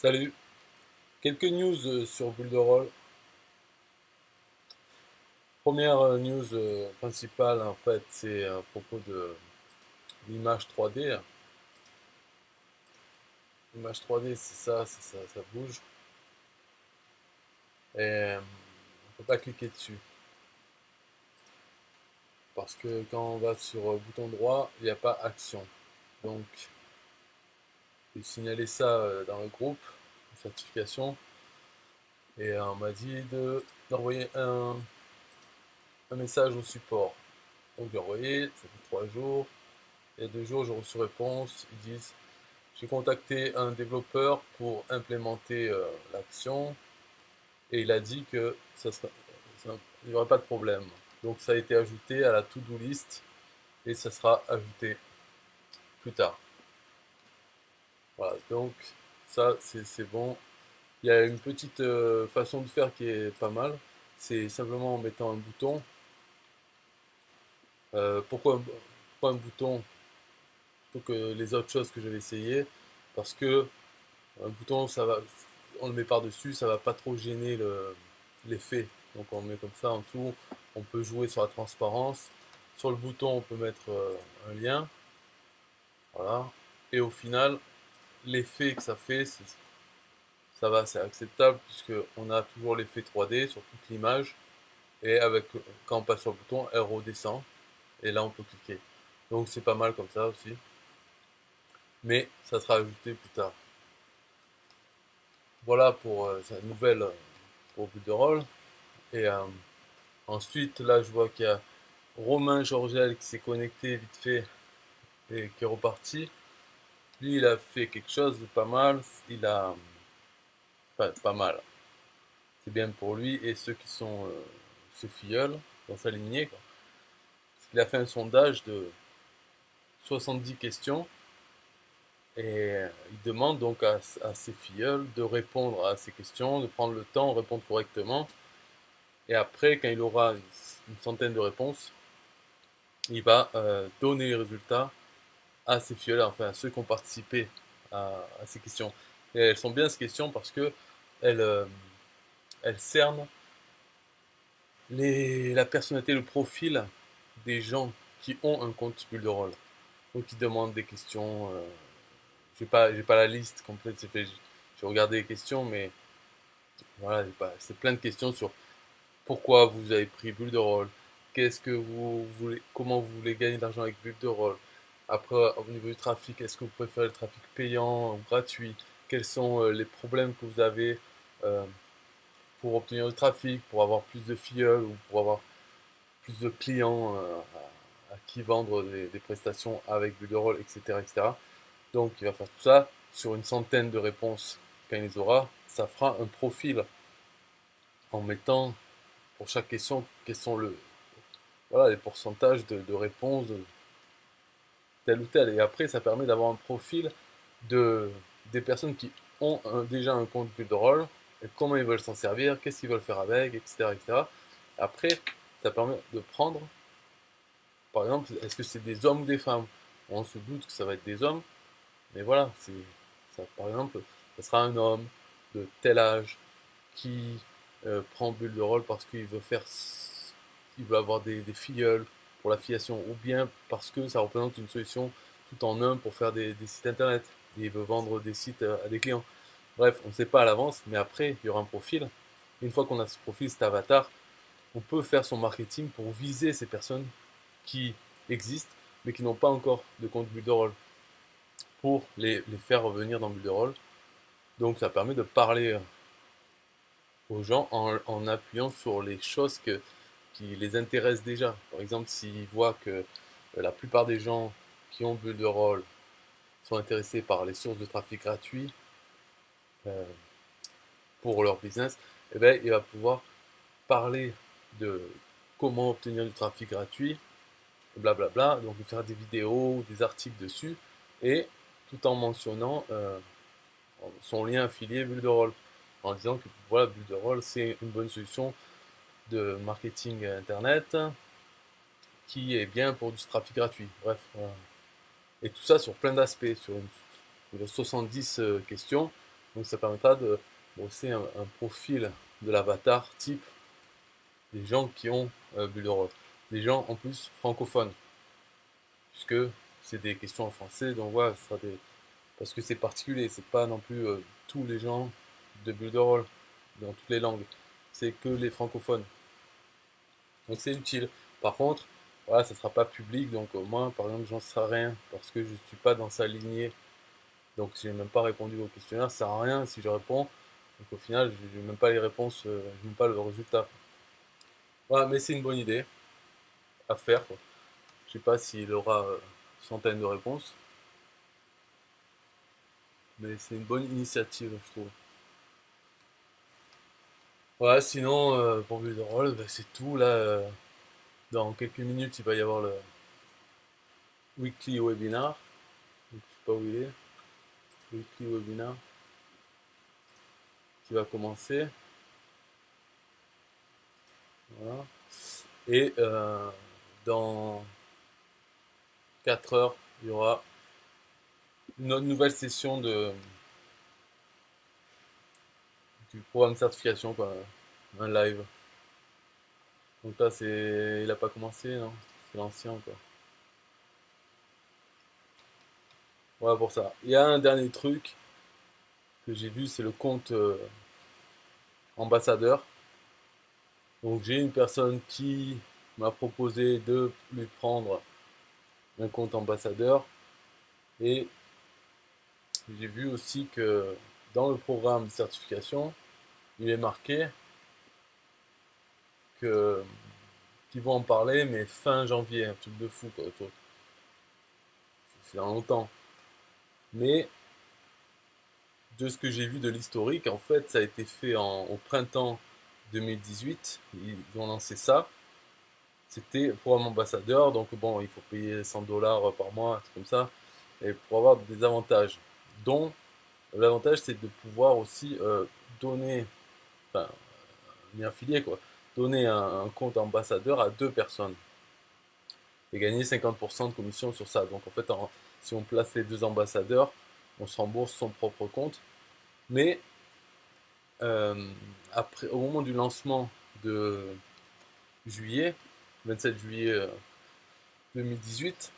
Salut, quelques news sur Builderall. Première news principale en fait, c'est à propos de l'image 3D. L'image 3D, ça bouge et on peut pas cliquer dessus parce que quand on va sur bouton droit, il n'y a pas action. Donc, j'ai signalé ça dans le groupe de certification et on m'a dit d'envoyer un message au support. Donc, j'ai envoyé, ça fait 3 jours. Il y a 2 jours, j'ai reçu réponse. Ils disent: j'ai contacté un développeur pour implémenter l'action et il a dit que il n'y aurait pas de problème. Donc ça a été ajouté à la to-do list et ça sera ajouté plus tard. Voilà, donc ça c'est bon. Il y a une petite façon de faire qui est pas mal. C'est simplement en mettant un bouton. Pourquoi un bouton plutôt que les autres choses que j'avais essayé? Parce que un bouton, on le met par-dessus, ça va pas trop gêner l'effet. Donc on met comme ça en dessous, on peut jouer sur la transparence. Sur le bouton, on peut mettre un lien, voilà. Et au final, l'effet que ça fait, ça va, c'est acceptable puisque on a toujours l'effet 3D sur toute l'image. Et quand on passe sur le bouton, elle redescend et là on peut cliquer. Donc c'est pas mal comme ça aussi. Mais ça sera ajouté plus tard. Voilà pour cette nouvelle pour Builderall. Et ensuite, là, je vois qu'il y a Romain Georgel qui s'est connecté vite fait et qui est reparti. Lui, il a fait quelque chose de pas mal. Enfin, pas mal. C'est bien pour lui et ceux qui sont ses filleuls dans sa lignée, quoi. Il a fait un sondage de 70 questions et il demande donc à ses filleuls de répondre à ces questions, de prendre le temps de répondre correctement. Et après, quand il aura une centaine de réponses, il va donner les résultats à ces filleuls, enfin à ceux qui ont participé à ces questions. Et elles sont bien ces questions parce que elles, euh, elles cernent la personnalité, le profil des gens qui ont un compte Builderall. Donc ils demandent des questions. J'ai pas la liste complète, j'ai regardé les questions, mais voilà, c'est plein de questions sur pourquoi vous avez pris Builderall, qu'est-ce que vous voulez, comment vous voulez gagner de l'argent avec Builderall. Après, au niveau du trafic, est-ce que vous préférez le trafic payant ou gratuit? Quels sont les problèmes que vous avez euh, pour obtenir du trafic, pour avoir plus de filleuls ou pour avoir plus de clients à qui vendre des prestations avec Builderall, etc., etc. Donc, il va faire tout ça sur une centaine de réponses. Quand il les aura, ça fera un profil en mettant pour chaque question quels sont voilà, les pourcentages de réponses de tel ou tel. Et après, ça permet d'avoir un profil de, des personnes qui ont déjà un compte Builderall, et comment ils veulent s'en servir, qu'est-ce qu'ils veulent faire avec, etc., etc. Après, ça permet de prendre, par exemple, est-ce que c'est des hommes ou des femmes? On se doute que ça va être des hommes, mais voilà, par exemple, ça sera un homme de tel âge qui prend Builderall parce il veut avoir des filleuls pour la filiation, ou bien parce que ça représente une solution tout en un pour faire des sites internet. Et il veut vendre des sites à des clients. Bref, on ne sait pas à l'avance, mais après, il y aura un profil. Une fois qu'on a ce profil, cet avatar, on peut faire son marketing pour viser ces personnes qui existent, mais qui n'ont pas encore de compte Builderall, pour les faire revenir dans Builderall. Donc ça permet de parler aux gens en appuyant sur les choses qui les intéressent déjà. Par exemple, s'ils voient que la plupart des gens qui ont Builderall sont intéressés par les sources de trafic gratuits euh, pour leur business, eh ben, il va pouvoir parler de comment obtenir du trafic gratuit, blablabla, donc faire des vidéos, des articles dessus, et tout en mentionnant son lien affilié Builderall, en disant que voilà, Builderall c'est une bonne solution de marketing internet qui est bien pour du trafic gratuit. Bref, voilà. Et tout ça sur plein d'aspects, sur 70 questions. Donc ça permettra de brosser un profil de l'avatar type des gens qui ont bulle de rôle. Des gens en plus francophones, puisque c'est des questions en français, donc voilà, ce sera des... parce que c'est particulier, c'est pas non plus tous les gens de bulle de rôle dans toutes les langues, c'est que les francophones. Donc c'est utile. Par contre, voilà, ça sera pas public, donc au moins, par exemple, j'en sais rien, parce que je suis pas dans sa lignée. Donc si j'ai même pas répondu au questionnaire, ça sert à rien si je réponds. Donc au final, je n'ai même pas les réponses, je n'ai même pas le résultat. Voilà, mais c'est une bonne idée à faire, quoi. Je sais pas s'il aura centaines de réponses, mais c'est une bonne initiative, je trouve. Voilà, sinon, pour Build Roll, bah, c'est tout. Là, dans quelques minutes, il va y avoir le weekly webinar. Donc, je sais pas où il est. Weekly webinar qui va commencer. Voilà. Et dans 4 heures, il y aura une autre nouvelle session du programme de certification, quoi. Un live. Donc là, il a pas commencé, non? C'est l'ancien, quoi. Voilà pour ça. Il y a un dernier truc que j'ai vu, c'est le compte ambassadeur. Donc j'ai une personne qui m'a proposé de lui prendre un compte ambassadeur et j'ai vu aussi que dans le programme de certification, il est marqué que qu'ils vont en parler, mais fin janvier, un truc de fou, quoi. C'est dans longtemps. Mais de ce que j'ai vu de l'historique, en fait, ça a été fait au printemps 2018. Ils ont lancé ça. C'était programme ambassadeur, donc bon, il faut payer 100 $ par mois, c'est comme ça, et pour avoir des avantages. Dont l'avantage, c'est de pouvoir aussi donner, enfin, un affilié quoi, donner un compte ambassadeur à 2 personnes et gagner 50% de commission sur ça. Donc en fait, si on place les 2 ambassadeurs, on se rembourse son propre compte. Mais après, au moment du lancement de juillet, 27 juillet 2018,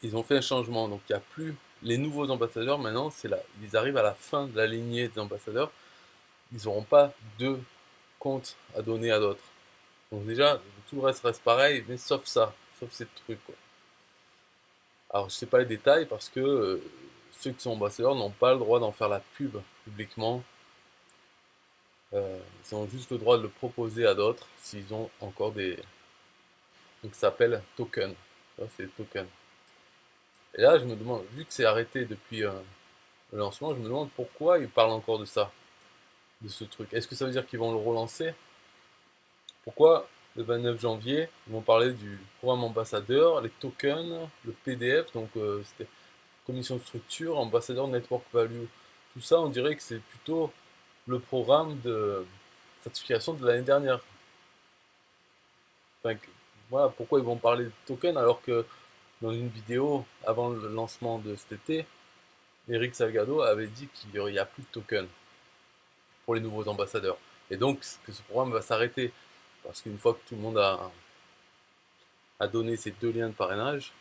ils ont fait un changement. Donc il n'y a plus les nouveaux ambassadeurs. Maintenant, ils arrivent à la fin de la lignée des ambassadeurs. Ils n'auront pas 2 comptes à donner à d'autres. Donc déjà, tout le reste pareil, mais sauf ça, sauf ces trucs, quoi. Alors je sais pas les détails parce que ceux qui sont ambassadeurs n'ont pas le droit d'en faire la pub publiquement. Ils ont juste le droit de le proposer à d'autres s'ils ont encore des... Donc ça s'appelle token. Ça, c'est token. Et là, je me demande, vu que c'est arrêté depuis le lancement, je me demande pourquoi ils parlent encore de ça, de ce truc. Est-ce que ça veut dire qu'ils vont le relancer? Pourquoi le 29 janvier, ils vont parler du programme ambassadeur, les tokens, le PDF, donc c'était commission de structure, ambassadeur network value. Tout ça, on dirait que c'est plutôt le programme de certification de l'année dernière. Enfin, voilà, pourquoi ils vont parler de tokens alors que dans une vidéo avant le lancement de cet été, Eric Salgado avait dit qu'il n'y a plus de tokens pour les nouveaux ambassadeurs. Et donc que ce programme va s'arrêter. Parce qu'une fois que tout le monde a donné ses 2 liens de parrainage,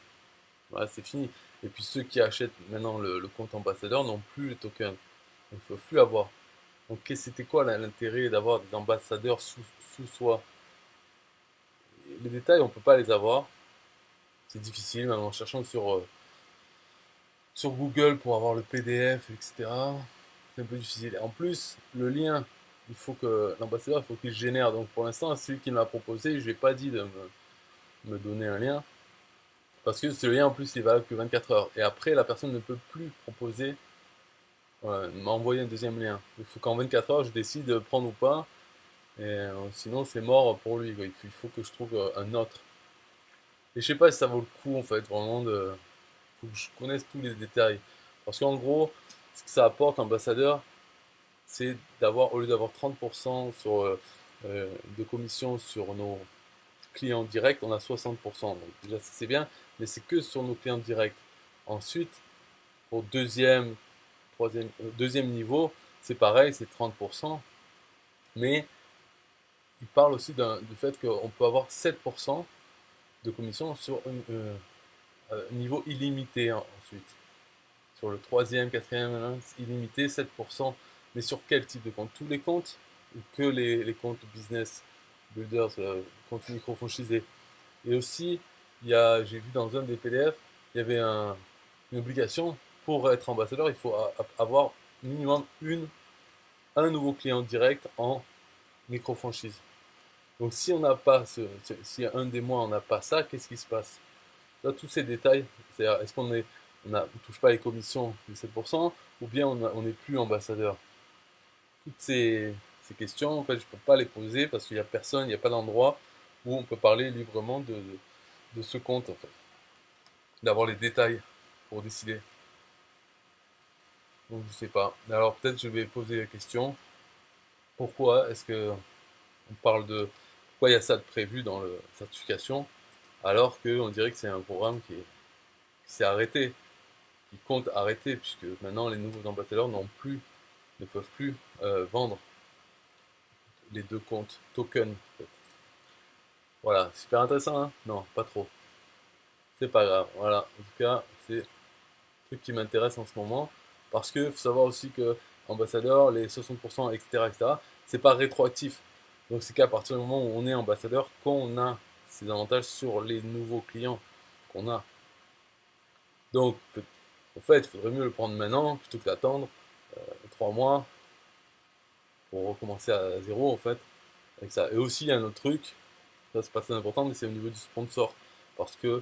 voilà, c'est fini. Et puis ceux qui achètent maintenant le compte ambassadeur n'ont plus les tokens. Donc il ne faut plus avoir. Donc c'était quoi l'intérêt d'avoir des ambassadeurs sous soi? Les détails, on ne peut pas les avoir. C'est difficile, même en cherchant sur Google pour avoir le PDF, etc. C'est un peu difficile. En plus, le lien, il faut que l'ambassadeur, il faut qu'il génère. Donc pour l'instant, celui qui me l'a proposé, je ne lui ai pas dit de me donner un lien. Parce que ce lien, en plus, il est valable que 24 heures. Et après, la personne ne peut plus proposer, m'envoyer un deuxième lien. Il faut qu'en 24 heures, je décide de prendre ou pas. Et sinon, c'est mort pour lui, quoi. Il faut que je trouve un autre. Et je sais pas si ça vaut le coup, en fait, vraiment de. Faut que je connaisse tous les détails. Parce qu'en gros, ce que ça apporte, l'ambassadeur, c'est d'avoir, au lieu d'avoir 30% de commission sur nos clients directs, on a 60%. Donc déjà, c'est bien, mais c'est que sur nos clients directs. Ensuite, pour deuxième, deuxième niveau, c'est pareil, c'est 30%, mais il parle aussi du fait qu'on peut avoir 7% de commission sur un niveau illimité ensuite. Sur le troisième, quatrième, illimité, 7%. Mais sur quel type de compte? Tous les comptes ou que les comptes business builders, comptes micro-franchisés? Et aussi, j'ai vu dans un des PDF, il y avait une obligation pour être ambassadeur, il faut avoir minimum un nouveau client direct en micro-franchise. Donc si on n'a pas si un des mois on n'a pas ça, qu'est-ce qui se passe? Là, tous ces détails, c'est-à-dire est-ce on touche pas les commissions de 7%, ou bien on n'est plus ambassadeur? Toutes ces questions, en fait, je ne peux pas les poser parce qu'il n'y a personne, il n'y a pas d'endroit où on peut parler librement de ce compte, en fait. D'avoir les détails pour décider. Donc je sais pas. Alors peut-être je vais poser la question, pourquoi est-ce que on parle de pourquoi il y a ça de prévu dans la certification alors qu'on dirait que c'est un programme qui s'est arrêté, qui compte arrêter, puisque maintenant les nouveaux ambassadeurs ne peuvent plus vendre les deux comptes token. En fait. Voilà, super intéressant, hein? Non, pas trop. C'est pas grave. Voilà, en tout cas, c'est truc qui m'intéresse en ce moment. Parce que faut savoir aussi que ambassadeur, les 60%, etc., etc., c'est pas rétroactif. Donc c'est qu'à partir du moment où on est ambassadeur, qu'on a ces avantages sur les nouveaux clients qu'on a. Donc, en fait, il faudrait mieux le prendre maintenant plutôt que d'attendre 3 mois pour recommencer à zéro, en fait, avec ça. Et aussi, il y a un autre truc, ça c'est pas très important, mais c'est au niveau du sponsor. Parce que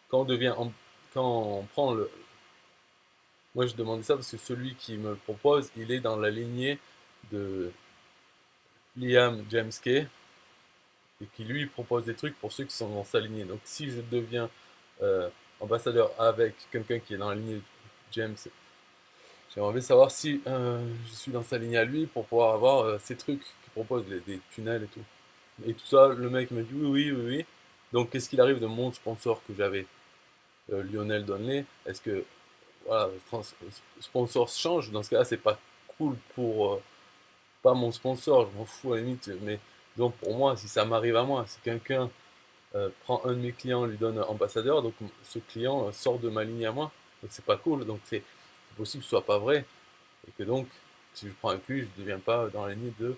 quand on devient, quand on prend le, moi, je demandais ça parce que celui qui me le propose, il est dans la lignée de Liam James Kay et qui lui propose des trucs pour ceux qui sont dans sa lignée. Donc, si je deviens ambassadeur avec quelqu'un qui est dans la lignée de James, j'ai envie de savoir si je suis dans sa lignée à lui pour pouvoir avoir ces trucs qu'il propose, des tunnels et tout. Et tout ça, le mec me dit oui, oui, oui, oui. Donc, qu'est-ce qu'il arrive de mon sponsor que j'avais, Lionel Donnelly? Est-ce que voilà, le sponsor change, dans ce cas-là, c'est pas cool pour pas mon sponsor, je m'en fous à la limite, mais donc pour moi, si ça m'arrive à moi, si quelqu'un prend un de mes clients, lui donne ambassadeur, donc ce client sort de ma ligne à moi, donc c'est pas cool, donc c'est possible que ce soit pas vrai, et que donc, si je prends avec lui, je ne deviens pas dans la ligne de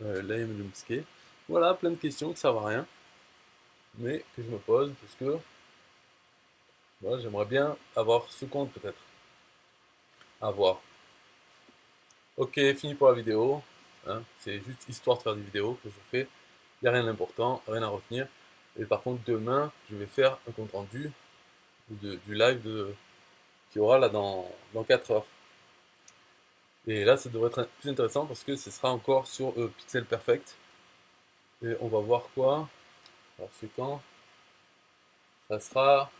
Liam Lumsky. Voilà, plein de questions qui servent à rien, mais que je me pose, parce que voilà, j'aimerais bien avoir ce compte peut-être, à voir. Ok, fini pour la vidéo. Hein, c'est juste histoire de faire des vidéos que je fais. Il n'y a rien d'important, rien à retenir. Et par contre, demain, je vais faire un compte rendu du live qui aura là dans 4 heures. Et là, ça devrait être plus intéressant parce que ce sera encore sur Pixel Perfect. Et on va voir quoi? Alors, c'est quand? Ça sera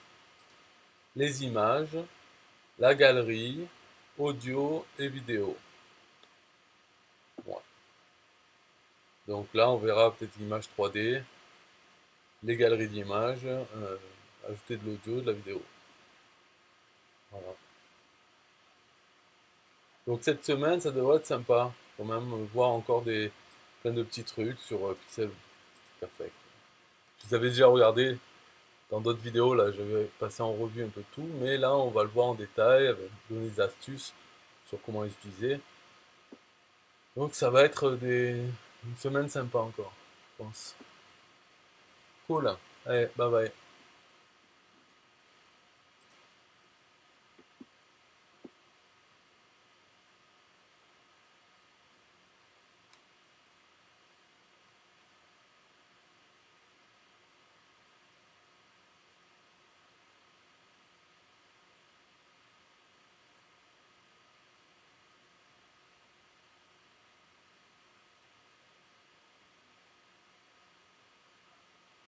les images, la galerie, audio et vidéo. Voilà. Donc là, on verra peut-être l'image 3D, les galeries d'images, ajouter de l'audio, de la vidéo. Voilà. Donc cette semaine, ça devrait être sympa, quand même, voir encore plein de petits trucs sur Pixel Perfect. Je les avais déjà regardés dans d'autres vidéos, là, j'avais passé en revue un peu tout, mais là, on va le voir en détail, avec donner des astuces sur comment les utiliser. Donc ça va être une semaine sympa encore, je pense. Cool. Allez, bye bye.